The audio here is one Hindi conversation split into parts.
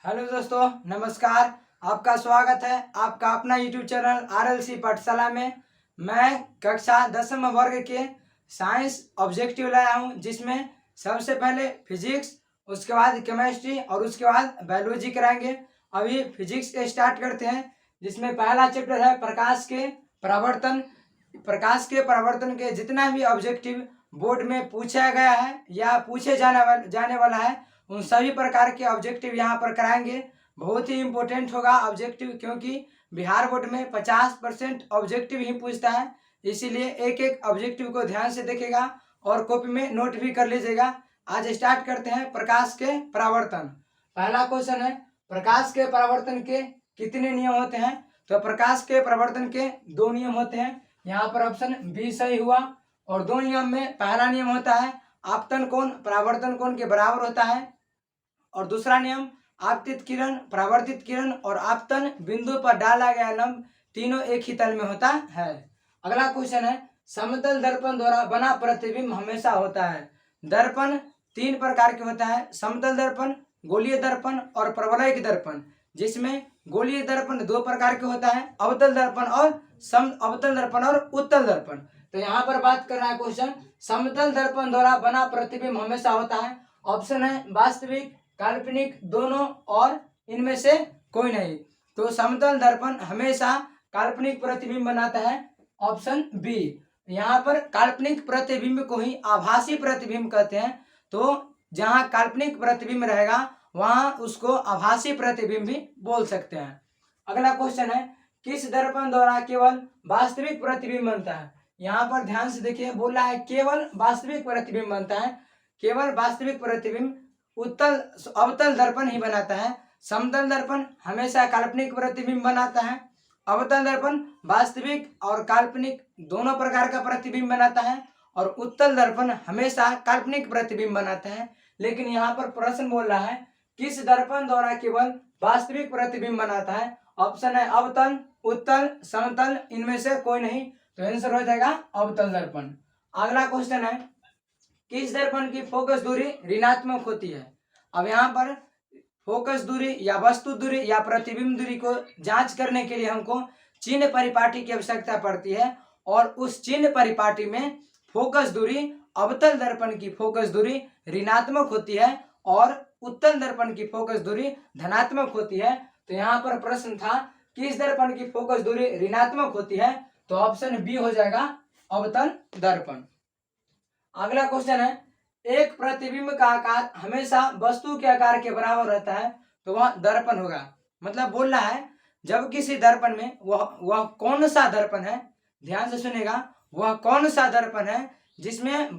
हेलो दोस्तों, नमस्कार। आपका स्वागत है आपका अपना यूट्यूब चैनल आरएलसी पाठशाला में। मैं कक्षा 10वीं वर्ग के साइंस ऑब्जेक्टिव लाया हूं, जिसमें सबसे पहले फिजिक्स, उसके बाद केमिस्ट्री और उसके बाद बायोलॉजी कराएंगे। अभी फिजिक्स के स्टार्ट करते हैं, जिसमें पहला चैप्टर है प्रकाश के परावर्तन। प्रकाश के परावर्तन के जितना भी ऑब्जेक्टिव बोर्ड में पूछा गया है या पूछे जाने वाला है, उन सभी प्रकार के ऑब्जेक्टिव यहाँ पर कराएंगे। बहुत ही इम्पोर्टेंट होगा ऑब्जेक्टिव, क्योंकि बिहार बोर्ड में 50% ऑब्जेक्टिव ही पूछता है। इसीलिए एक एक ऑब्जेक्टिव को ध्यान से देखेगा और कॉपी में नोट भी कर लीजिएगा। आज स्टार्ट करते हैं प्रकाश के परावर्तन। पहला क्वेश्चन है, प्रकाश के परावर्तन के कितने नियम होते हैं? तो प्रकाश के परावर्तन के 2 नियम होते हैं। यहाँ पर ऑप्शन बी सही हुआ। और 2 नियम में पहला नियम होता है आपतन कोण परावर्तन कोण के बराबर होता है, और दूसरा नियम आपतित किरण, परावर्तित किरण और आपतन बिंदु पर डाला गया लंब तीनों एक ही तल में होता है। अगला क्वेश्चन है, समतल दर्पण द्वारा बना प्रतिबिंब हमेशा होता है। दर्पण 3 प्रकार के होता है, समतल दर्पण, गोलीय दर्पण और परवलयिक दर्पण। जिसमें गोलीय दर्पण 2 प्रकार के होता है, अवतल दर्पण और सम अवतल दर्पण और उत्तल दर्पण। तो यहाँ पर बात कर रहा है क्वेश्चन, समतल दर्पण द्वारा बना प्रतिबिंब हमेशा होता है। ऑप्शन है वास्तविक, काल्पनिक, दोनों और इनमें से कोई नहीं। तो समतल दर्पण हमेशा काल्पनिक प्रतिबिंब बनाता है, ऑप्शन बी। यहाँ पर काल्पनिक प्रतिबिंब को ही आभासी प्रतिबिंब कहते हैं। तो जहाँ काल्पनिक प्रतिबिंब रहेगा वहां उसको आभासी प्रतिबिंब भी बोल सकते हैं। अगला क्वेश्चन है, किस दर्पण द्वारा केवल वास्तविक प्रतिबिंब बनता है? यहाँ पर ध्यान से देखिए, बोल रहा है केवल वास्तविक प्रतिबिंब बनता है। केवल वास्तविक प्रतिबिंब अवतल दर्पण ही बनाता है। समतल दर्पण हमेशा काल्पनिक प्रतिबिंब बनाता है। अवतल दर्पण वास्तविक और काल्पनिक दोनों प्रकार का प्रतिबिंब बनाता है, और उत्तल दर्पण हमेशा काल्पनिक प्रतिबिंब बनाता है। लेकिन यहाँ पर प्रश्न बोल रहा है किस दर्पण द्वारा केवल वास्तविक प्रतिबिंब बनाता है? ऑप्शन है अवतल, उत्तल, समतल, इनमें से कोई नहीं। तो आंसर हो जाएगा अवतल दर्पण। अगला क्वेश्चन है, किस दर्पण की फोकस दूरी ऋणात्मक होती है? अब यहाँ पर फोकस दूरी या वस्तु दूरी या प्रतिबिंब दूरी को जांच करने के लिए हमको चिन्ह परिपाटी की आवश्यकता पड़ती है, और उस चिन्ह परिपाटी में फोकस दूरी अवतल दर्पण की फोकस दूरी ऋणात्मक होती है और उत्तल दर्पण की फोकस दूरी धनात्मक होती है। तो यहाँ पर प्रश्न था किस दर्पण की फोकस दूरी ऋणात्मक होती है? तो ऑप्शन बी हो जाएगा अवतल दर्पण। अगला क्वेश्चन है, एक प्रतिबिंब का आकार हमेशा वस्तु के आकार के बराबर रहता है, तो वह दर्पण होगा। मतलब बोल रहा है जब किसी दर्पण में वह कौन सा दर्पण है, ध्यान से सुनेगा, वह कौन सा दर्पण है जिसमें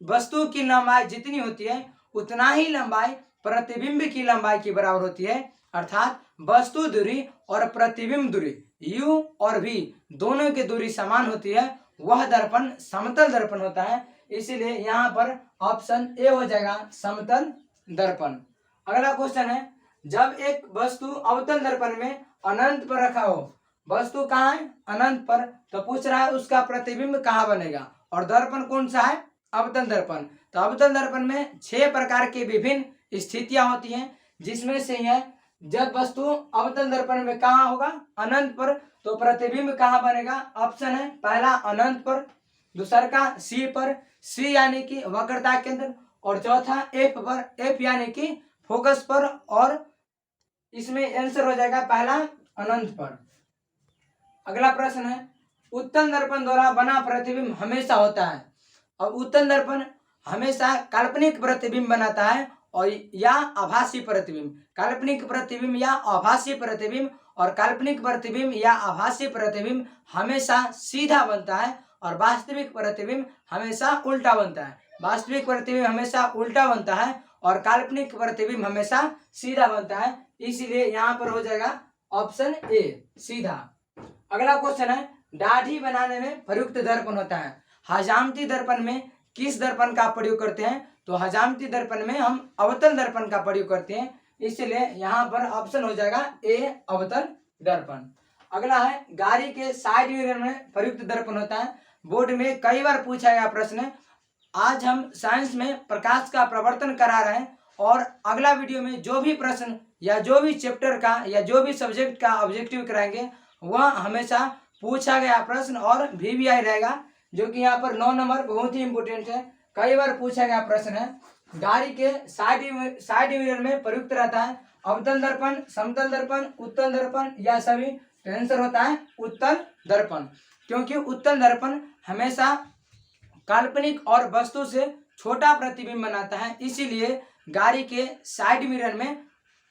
वस्तु की लंबाई जितनी होती है उतना ही लंबाई प्रतिबिंब की लंबाई के बराबर होती है। अर्थात वस्तु दूरी और प्रतिबिंब दूरी u और v दोनों की दूरी समान होती है, वह दर्पण समतल दर्पण होता है। इसीलिए यहाँ पर ऑप्शन ए हो जाएगा समतल दर्पण। अगला क्वेश्चन है, जब एक वस्तु अवतल दर्पण में अनंत पर रखा हो, वस्तु कहाँ है? अनंत पर। तो पूछ रहा है उसका प्रतिबिंब कहाँ बनेगा, और दर्पण कौन सा है? अवतल दर्पण। तो अवतल दर्पण में 6 प्रकार की विभिन्न स्थितियां होती हैं, जिसमें से है जब वस्तु अवतल दर्पण में कहाँ होगा? अनंत पर। तो प्रतिबिंब कहाँ बनेगा? ऑप्शन है पहला अनंत पर, दूसरा का सी पर, सी यानी कि वक्रता केंद्र, और चौथा एफ पर, एफ यानी कि फोकस पर, और इसमें आंसर हो जाएगा पहला अनंत पर। अगला प्रश्न है, उत्तल दर्पण द्वारा बना प्रतिबिंब हमेशा होता है। अब उत्तल दर्पण हमेशा काल्पनिक प्रतिबिंब बनाता है और या आभासी प्रतिबिंब। काल्पनिक प्रतिबिंब या आभासी प्रतिबिंब, और काल्पनिक प्रतिबिंब या आभासी प्रतिबिंब हमेशा सीधा बनता है, और वास्तविक प्रतिबिंब हमेशा उल्टा बनता है। वास्तविक प्रतिबिंब हमेशा उल्टा बनता है और काल्पनिक प्रतिबिंब हमेशा सीधा बनता है। इसीलिए यहाँ पर हो जाएगा ऑप्शन ए सीधा। अगला क्वेश्चन है, दाढ़ी बनाने में प्रयुक्त दर्पण होता है। हजामती दर्पण में किस दर्पण का प्रयोग करते हैं? तो हजामती दर्पण में हम अवतल दर्पण का प्रयोग करते हैं। इसलिए यहाँ पर ऑप्शन हो जाएगा ए अवतल दर्पण। अगला है, गाड़ी के साइड मिरर में प्रयुक्त दर्पण होता है। बोर्ड में कई बार पूछा गया प्रश्न। आज हम साइंस में प्रकाश का प्रवर्तन करा रहे हैं, और अगला वीडियो में जो भी प्रश्न या जो भी चैप्टर का या जो भी सब्जेक्ट का ऑब्जेक्टिव कराएंगे वह हमेशा पूछा गया प्रश्न और VVI रहेगा, जो कि यहाँ पर 9 नंबर बहुत ही इंपोर्टेंट है। कई बार पूछा गया प्रश्न है। गाड़ी के साइड मिरर में प्रयुक्त रहता है अवतल दर्पण, समतल दर्पण, उत्तल दर्पण या सभी। तो आंसर होता है उत्तल दर्पण, क्योंकि उत्तल दर्पण हमेशा काल्पनिक और वस्तु से छोटा प्रतिबिंब बनाता है, इसीलिए गाड़ी के साइड मिरर में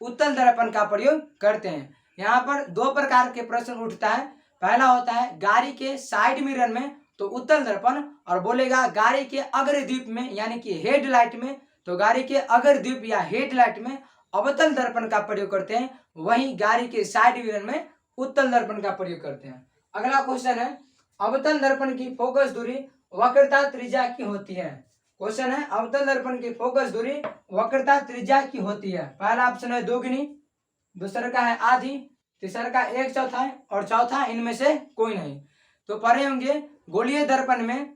उत्तल दर्पण का प्रयोग करते हैं। यहाँ पर 2 प्रकार के प्रश्न उठता है। पहला होता है गाड़ी के साइड मिरर में, तो उत्तल दर्पण, और बोलेगा गाड़ी के अग्रदीप में यानी कि हेडलाइट में, तो गाड़ी के अग्रदीप या हेडलाइट में अवतल दर्पण का प्रयोग करते हैं, वहीं गाड़ी के साइड मिरर में उत्तल दर्पण का प्रयोग करते हैं। अगला क्वेश्चन है अवतल दर्पण की फोकस दूरी वक्रता त्रिज्या की होती है। क्वेश्चन है अवतल दर्पण की फोकस दूरी वक्रता त्रिज्या की होती है। पहला ऑप्शन है 2 गुनी, दूसरा का है आधी, तीसरा का 1/4 और चौथा इनमें से कोई नहीं। तो पढ़े होंगे गोलीय दर्पण में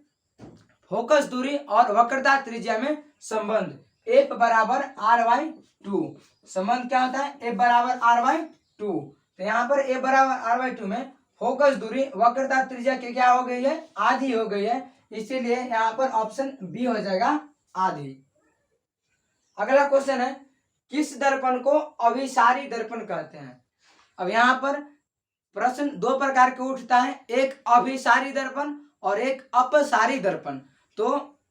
फोकस दूरी और वक्रता त्रिज्या में संबंध F बराबर R/2। संबंध क्या होता है? F बराबर R/2। तो यहाँ पर F बराबर R/2 में फोकस दूरी वक्रता त्रिज्या की क्या हो गई है? आधी हो गई है, इसीलिए यहाँ पर ऑप्शन बी हो जाएगा आधी। अगला क्वेश्चन है किस दर्पण को अभिसारी दर्पण कहते हैं। अब यहाँ पर प्रश्न 2 प्रकार के उठता है, एक अभिसारी दर्पण और एक अपसारी दर्पण। तो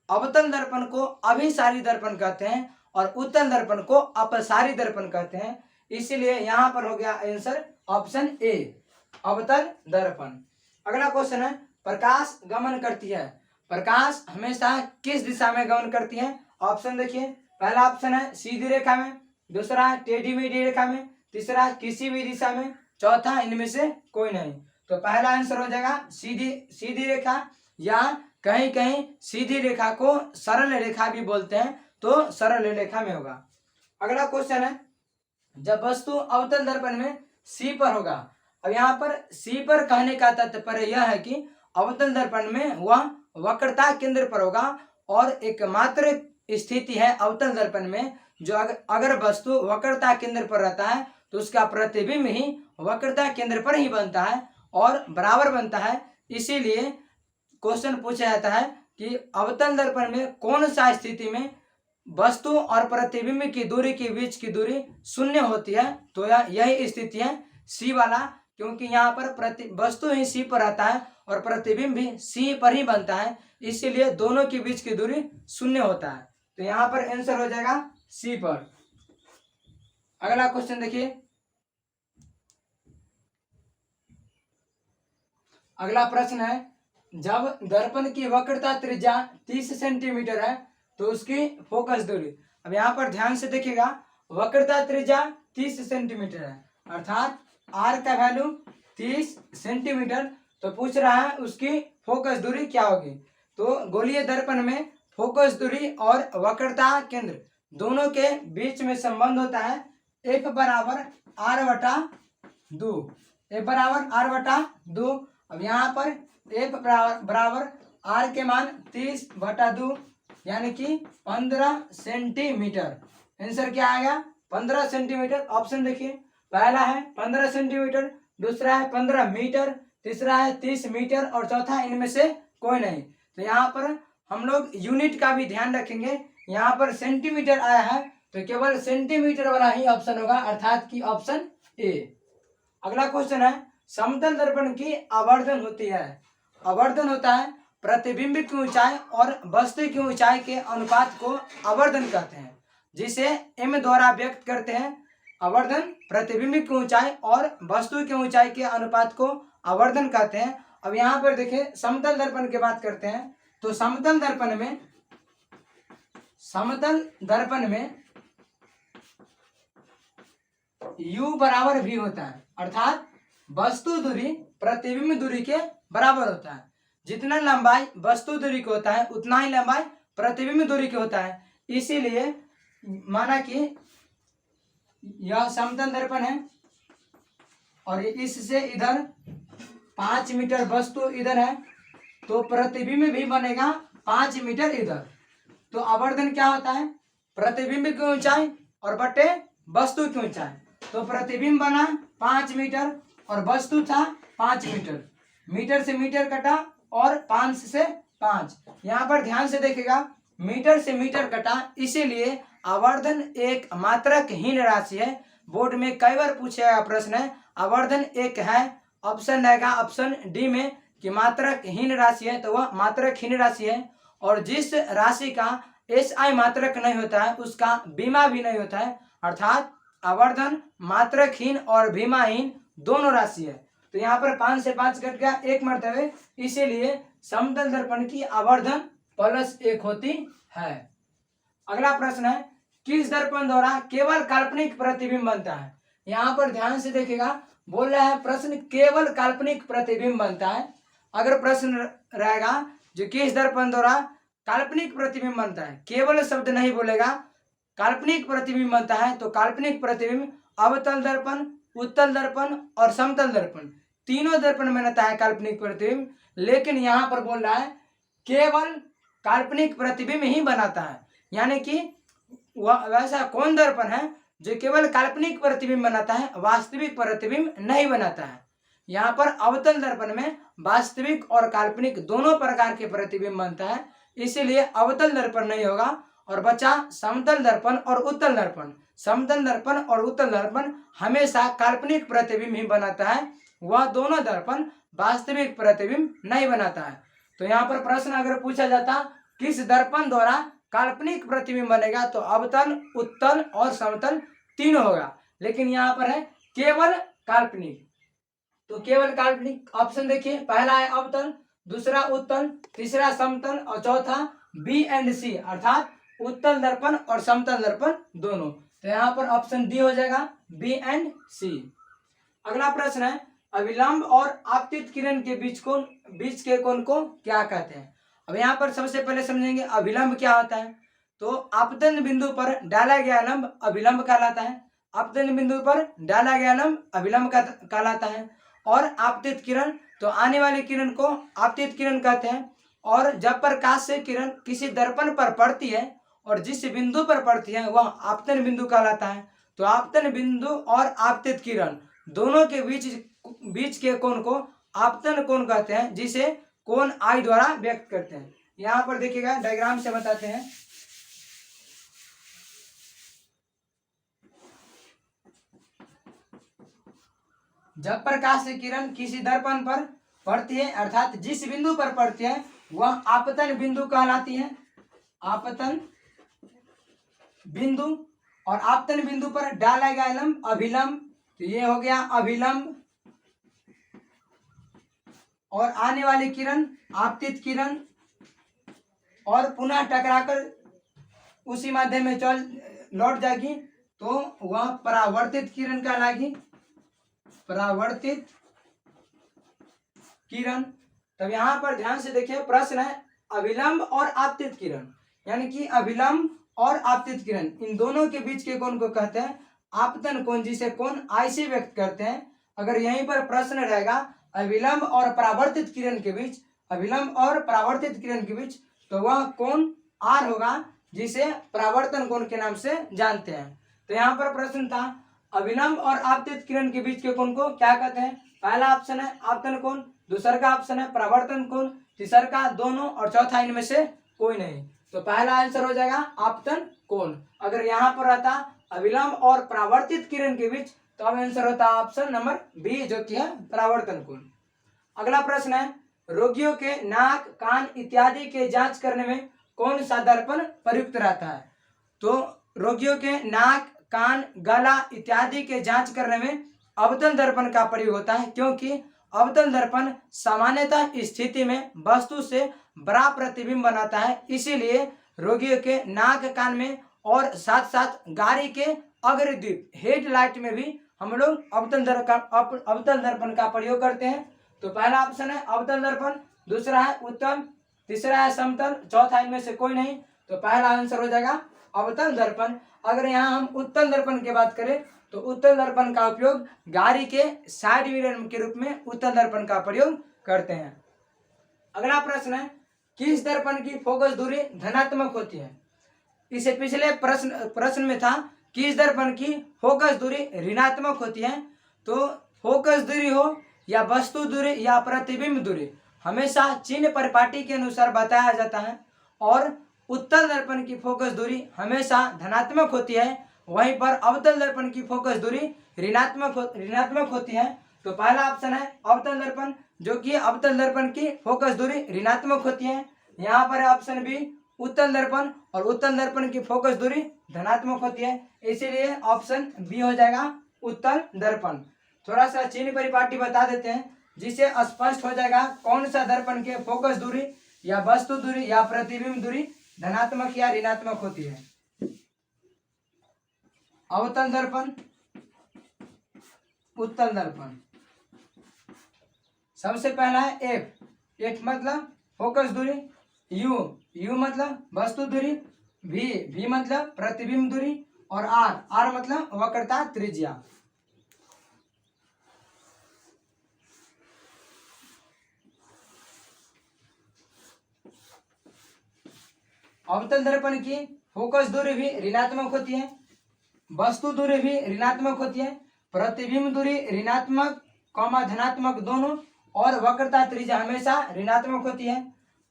अवतल दर्पण को अभिसारी दर्पण कहते हैं और उत्तल दर्पण को अपसारी दर्पण कहते हैं, इसीलिए यहाँ पर हो गया आंसर ऑप्शन ए अवतल दर्पण। अगला क्वेश्चन है प्रकाश गमन करती है। प्रकाश हमेशा किस दिशा में गमन करती है? ऑप्शन देखिए, पहला ऑप्शन है सीधी रेखा में, दूसरा टेढ़ी मेढ़ी रेखा में, तीसरा किसी भी दिशा में, चौथा इनमें से कोई नहीं। तो पहला आंसर हो जाएगा सीधी रेखा, या कहीं कहीं सीधी रेखा को सरल रेखा भी बोलते हैं, तो सरल रेखा में होगा। अगला क्वेश्चन है जब वस्तु अवतल दर्पण में सी पर होगा। अब यहाँ पर सी पर कहने का तात्पर्य यह है कि अवतल दर्पण में वह वक्रता केंद्र पर होगा, और एकमात्र स्थिति है अवतल दर्पण में जो अगर वस्तु वक्रता केंद्र पर रहता है तो उसका प्रतिबिंब ही वक्रता केंद्र पर ही बनता है और बराबर बनता है। इसीलिए क्वेश्चन पूछा जाता है कि अवतल दर्पण में कौन सा स्थिति में वस्तु और प्रतिबिंब की दूरी के बीच की दूरी शून्य होती है। तो यही स्थिति है सी वाला, क्योंकि यहाँ पर वस्तु ही सी पर रहता है और प्रतिबिंब भी सी पर ही बनता है, इसीलिए दोनों के बीच की दूरी शून्य होता है। तो यहाँ पर आंसर हो जाएगा सी पर। अगला क्वेश्चन देखिए, अगला प्रश्न है जब दर्पण की वक्रता त्रिज्या 30 सेंटीमीटर है तो उसकी फोकस दूरी। अब यहाँ पर ध्यान से देखिएगा, वक्रता त्रिज्या 30 सेंटीमीटर है, अर्थात आर का वैल्यू 30 सेंटीमीटर। तो पूछ रहा है उसकी फोकस दूरी क्या होगी। तो गोलीय दर्पण में फोकस दूरी और वक्रता केंद्र दोनों के बीच में संबंध होता है F बराबर R/2। F बराबर R/2। अब यहाँ पर F बराबर R के मान 30/2 यानी कि 15 सेंटीमीटर। आंसर क्या आएगा? 15 सेंटीमीटर। ऑप्शन देखिए, पहला है 15 सेंटीमीटर, दूसरा है 15 मीटर, तीसरा है 30 मीटर और चौथा इनमें से कोई नहीं। तो यहाँ पर हम लोग यूनिट का भी ध्यान रखेंगे। यहाँ पर सेंटीमीटर आया है तो केवल सेंटीमीटर वाला ही ऑप्शन होगा, अर्थात की ऑप्शन ए। अगला क्वेश्चन है समतल दर्पण की आवर्धन होती है। आवर्धन होता है प्रतिबिंब की ऊंचाई और वस्तु की ऊंचाई के अनुपात को आवर्धन कहते हैं, जिसे m द्वारा व्यक्त करते हैं। आवर्धन प्रतिबिंब की ऊंचाई और वस्तु की ऊंचाई के अनुपात को आवर्धन कहते हैं। अब यहाँ पर देखिए समतल दर्पण की बात करते हैं, तो समतल दर्पण में u बराबर v होता है, अर्थात वस्तु दूरी प्रतिबिंब दूरी के बराबर होता है। जितना लंबाई वस्तु दूरी को होता है उतना ही लंबाई प्रतिबिंब दूरी की होता है। इसीलिए माना कि यह समतल दर्पण है और इससे इधर 5 मीटर वस्तु इधर है, तो प्रतिबिंब भी बनेगा 5 मीटर इधर। तो आवर्धन क्या होता है? प्रतिबिंब की ऊंचाई और बटे वस्तु की ऊंचाई। तो प्रतिबिंब बना 5 मीटर और वस्तु था 5 मीटर। मीटर से मीटर कटा और 5 से 5। यहाँ पर ध्यान से देखिएगा, मीटर से मीटर कटा, इसीलिए आवर्धन एक मात्रकहीन राशि है। बोर्ड में कई बार पूछा गया प्रश्न है, आवर्धन एक है, ऑप्शन रहेगा ऑप्शन डी में कि मात्रकहीन राशि है, तो वह मात्रकहीन राशि है। और जिस राशि का एसआई मात्रक नहीं होता है उसका बीमा भी नहीं होता है, अर्थात आवर्धन मात्रकहीन और बीमाहीन दोनों राशि है। तो यहाँ पर 5 से 5 कट गया एक मर्तबे, इसीलिए समतल दर्पण की आवर्धन +1 होती है। अगला प्रश्न है, किस दर्पण द्वारा केवल काल्पनिक प्रतिबिंब बनता है। यहाँ पर ध्यान से देखिएगा, बोल रहा है प्रश्न केवल काल्पनिक प्रतिबिंब बनता है। अगर प्रश्न रहेगा जो किस दर्पण द्वारा काल्पनिक प्रतिबिंब बनता है, केवल शब्द नहीं बोलेगा, काल्पनिक प्रतिबिंब बनता है, तो काल्पनिक प्रतिबिंब अवतल दर्पण, उत्तल दर्पण और समतल दर्पण, तीनों दर्पण में बनता है काल्पनिक प्रतिबिंब। लेकिन यहाँ पर बोल रहा है केवल काल्पनिक प्रतिबिंब ही बनाता है, यानी कि वह वैसा कौन दर्पण है जो केवल काल्पनिक प्रतिबिंब बनाता है, वास्तविक प्रतिबिंब नहीं बनाता है। यहाँ पर अवतल दर्पण में वास्तविक और काल्पनिक दोनों प्रकार के प्रतिबिंब बनता है, इसीलिए अवतल दर्पण नहीं होगा। और बचा समतल दर्पण और उत्तल दर्पण। समतल दर्पण और उत्तल दर्पण हमेशा काल्पनिक प्रतिबिंब ही बनाता है, वह दोनों दर्पण वास्तविक प्रतिबिंब नहीं बनाता है। तो यहाँ पर प्रश्न अगर पूछा जाता किस दर्पण द्वारा काल्पनिक प्रतिबिंब बनेगा, तो अवतल, उत्तल और समतल तीनों होगा। लेकिन यहाँ पर है केवल काल्पनिक, तो केवल काल्पनिक ऑप्शन देखिए, पहला है अवतल, दूसरा उत्तल, तीसरा समतल और चौथा बी एंड सी, अर्थात उत्तल दर्पण और समतल दर्पण दोनों। तो यहाँ पर ऑप्शन डी हो जाएगा, बी एंड सी। अगला प्रश्न है, अभिलंब और आपतित किरण के बीच के कोण को क्या कहते हैं। अब यहाँ पर सबसे पहले समझेंगे अभिलंब क्या होता है। तो आपतन बिंदु पर डाला गया लंब अभिलंब कहलाता है। आपतन बिंदु पर डाला गया लंब अभिलंब कहलाता है। और आपतित किरण, तो आने वाली किरण को आपतित किरण कहते हैं। और जब प्रकाश से किरण किसी दर्पण पर पड़ती है और जिस बिंदु पर पड़ती है वह आपतन बिंदु कहलाता है। तो आपतन बिंदु और आपतित किरण दोनों के बीच के कोण को आपतन कोण कहते हैं, जिसे कोण आई द्वारा व्यक्त करते हैं। यहाँ पर देखिएगा, डायग्राम से बताते हैं। जब प्रकाश से किरण किसी दर्पण पर पड़ती है, अर्थात जिस बिंदु पर पड़ती है वह आपतन बिंदु कहलाती है, आपतन बिंदु। और आपतन बिंदु पर डाला गया लंब अभिलंब, तो ये हो गया अभिलंब। और आने वाली किरण आपतित किरण, और पुनः टकराकर उसी माध्यम में चल लौट जाएगी, तो वह परावर्तित किरण कहलाएगी, परावर्तित किरण। तब यहाँ पर ध्यान से देखिए, प्रश्न है अभिलंब और आपतित किरण, यानी कि अभिलंब और आपतित किरण इन दोनों के बीच के कोण को कहते हैं आपतन कोण, जिसे कोण आई से व्यक्त करते हैं। अगर यहीं पर प्रश्न रहेगा अभिलंब और परावर्तित किरण के बीच, अभिलंब और परावर्तित किरण के बीच, तो वह कोण आर होगा, जिसे परावर्तन कोण के नाम से जानते हैं। तो यहाँ पर प्रश्न था अभिलंब और आपतित किरण के बीच के कोण को क्या कहते हैं। पहला ऑप्शन है आपतन कोण, दूसरा का ऑप्शन है परावर्तन कोण, तीसरा का दोनों और चौथा इनमें से कोई नहीं। तो पहला आंसर हो जाएगा आपतन कोण। अगर यहाँ पर रहता अभिलंब और परावर्तित किरण के बीच, तो अब आंसर होता ऑप्शन नंबर बी, जो कि है परावर्तन कोण। अगला प्रश्न है, रोगियों के नाक, कान इत्यादि के जांच करने में कौन सा दर्पण प्रयुक्त रहता है। तो रोगियों के नाक, कान, गला इत्यादि के जांच करने में अवतल दर्पण का प्रयोग होता है, क्योंकि अवतल दर्पण सामान्यतः स्थिति में वस्तु से बड़ा प्रतिबिंब बनाता है, इसीलिए रोगियों के नाक, कान में और साथ साथ गाड़ी के अग्रदीप हेडलाइट में भी हम लोग अवतल दर्पण का प्रयोग करते हैं। तो पहला ऑप्शन है अवतल दर्पण, दूसरा है उत्तल, तीसरा है समतल, चौथा इनमें से कोई नहीं। तो पहला आंसर हो जाएगा अवतल दर्पण। अगर यहाँ हम उत्तल दर्पण की बात करें, तो उत्तल दर्पण का उपयोग गाड़ी के साइड मिरर के रूप में उत्तल दर्पण का प्रयोग करते हैं। अगला प्रश्न है, किस दर्पण की फोकस दूरी धनात्मक होती है। इससे पिछले प्रश्न में था कि इस दर्पण की फोकस दूरी ऋणात्मक होती है। तो फोकस दूरी हो या वस्तु दूरी या प्रतिबिंब दूरी हमेशा चिन्ह परिपाटी के अनुसार बताया जाता है, और उत्तल दर्पण की फोकस दूरी हमेशा धनात्मक होती है, वहीं पर अवतल दर्पण की फोकस दूरी ऋणात्मक होती है। तो पहला ऑप्शन है अवतल दर्पण, जो कि अवतल दर्पण की फोकस दूरी ऋणात्मक होती है। यहाँ पर ऑप्शन बी उत्तल दर्पण, और उत्तल दर्पण की फोकस दूरी धनात्मक होती है, इसीलिए ऑप्शन बी हो जाएगा उत्तल दर्पण। थोड़ा सा चिन्ह परिपाटी बता देते हैं जिससे स्पष्ट हो जाएगा कौन सा दर्पण के फोकस दूरी या वस्तु दूरी या प्रतिबिंब दूरी धनात्मक या ऋणात्मक होती है। अवतल दर्पण, उत्तल दर्पण। सबसे पहला है एफ मतलब फोकस दूरी, यू मतलब वस्तु दूरी, वी मतलब प्रतिबिंब दूरी, और आर मतलब वक्रता त्रिज्या। अवतल दर्पण की फोकस दूरी भी ऋणात्मक होती है, वस्तु दूरी भी ऋणात्मक होती है, प्रतिबिंब दूरी ऋणात्मक धनात्मक दोनों, और वक्रता त्रिज्या हमेशा ऋणात्मक होती है।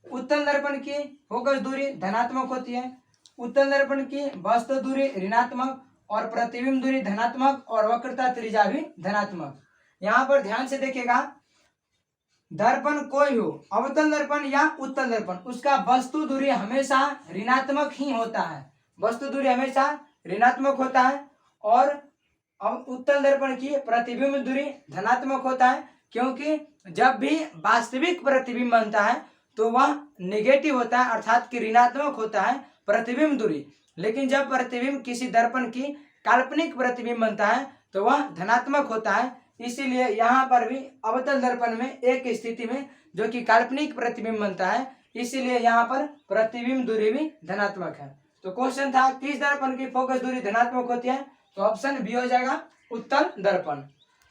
उत्तल दर्पण की फोकस दूरी धनात्मक होती है, उत्तल दर्पण की वस्तु दूरी ऋणात्मक और प्रतिबिंब दूरी धनात्मक और वक्रता त्रिज्या भी धनात्मक। यहाँ पर ध्यान से देखिएगा, दर्पण कोई हो, अवतल दर्पण या उत्तल दर्पण, उसका वस्तु दूरी हमेशा ऋणात्मक ही होता है, वस्तु दूरी हमेशा ऋणात्मक होता है, और उत्तल दर्पण की प्रतिबिंब दूरी धनात्मक होता है, क्योंकि जब भी वास्तविक प्रतिबिंब बनता है तो वह नेगेटिव होता है, अर्थात कि ऋणात्मक होता है प्रतिबिंब दूरी। लेकिन जब प्रतिबिंब किसी दर्पण की काल्पनिक प्रतिबिंब बनता है तो वह धनात्मक होता है। इसीलिए यहाँ पर भी अवतल दर्पण में एक स्थिति में जो कि काल्पनिक प्रतिबिंब बनता है, इसीलिए यहाँ पर प्रतिबिंब दूरी भी धनात्मक है। तो क्वेश्चन था किस दर्पण की फोकस दूरी धनात्मक होती है, तो ऑप्शन बी हो जाएगा उत्तल दर्पण।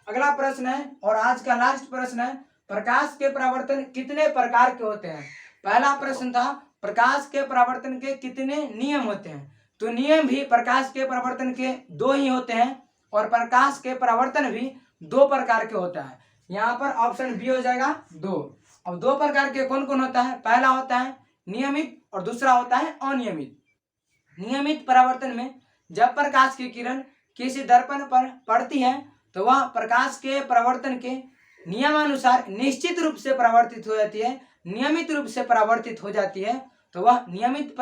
अगला प्रश्न है और आज का लास्ट प्रश्न है, प्रकाश के परावर्तन कितने प्रकार के होते हैं। पहला प्रश्न था प्रकाश के परावर्तन के कितने नियम होते हैं, तो नियम भी प्रकाश के परावर्तन के दो ही होते हैं, और प्रकाश के परावर्तन भी दो प्रकार के होता है। यहाँ पर ऑप्शन बी हो जाएगा दो। अब दो प्रकार के कौन कौन होता है, पहला होता है नियमित और दूसरा होता है अनियमित। नियमित परावर्तन में जब प्रकाश की किरण किसी दर्पण पर पड़ती है तो वह प्रकाश के परावर्तन के नियमानुसार निश्चित रूप से परावर्तित हो जाती है, नियमित रूप से परावर्तित हो जाती है, तो वह नियमित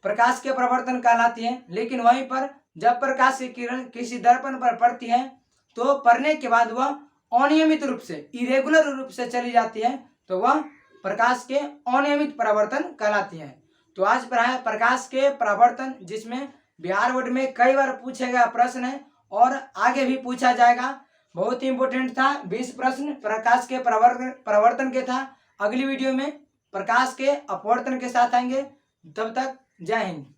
प्रकाश के परावर्तन कहलाती है। लेकिन वहीं पर जब प्रकाश की किरण किसी दर्पण पर पड़ती है तो पड़ने के बाद वह अनियमित रूप से, इरेगुलर रूप से चली जाती है, तो वह प्रकाश के अनियमित परावर्तन कहलाती है। तो आज पढ़ा है प्रकाश के परावर्तन, जिसमें बिहार बोर्ड में कई बार पूछे गया प्रश्न है और आगे भी पूछा जाएगा। बहुत ही इंपोर्टेंट था, 20 प्रश्न प्रकाश के परावर्तन के था। अगली वीडियो में प्रकाश के अपवर्तन के साथ आएंगे। तब तक जय हिंद।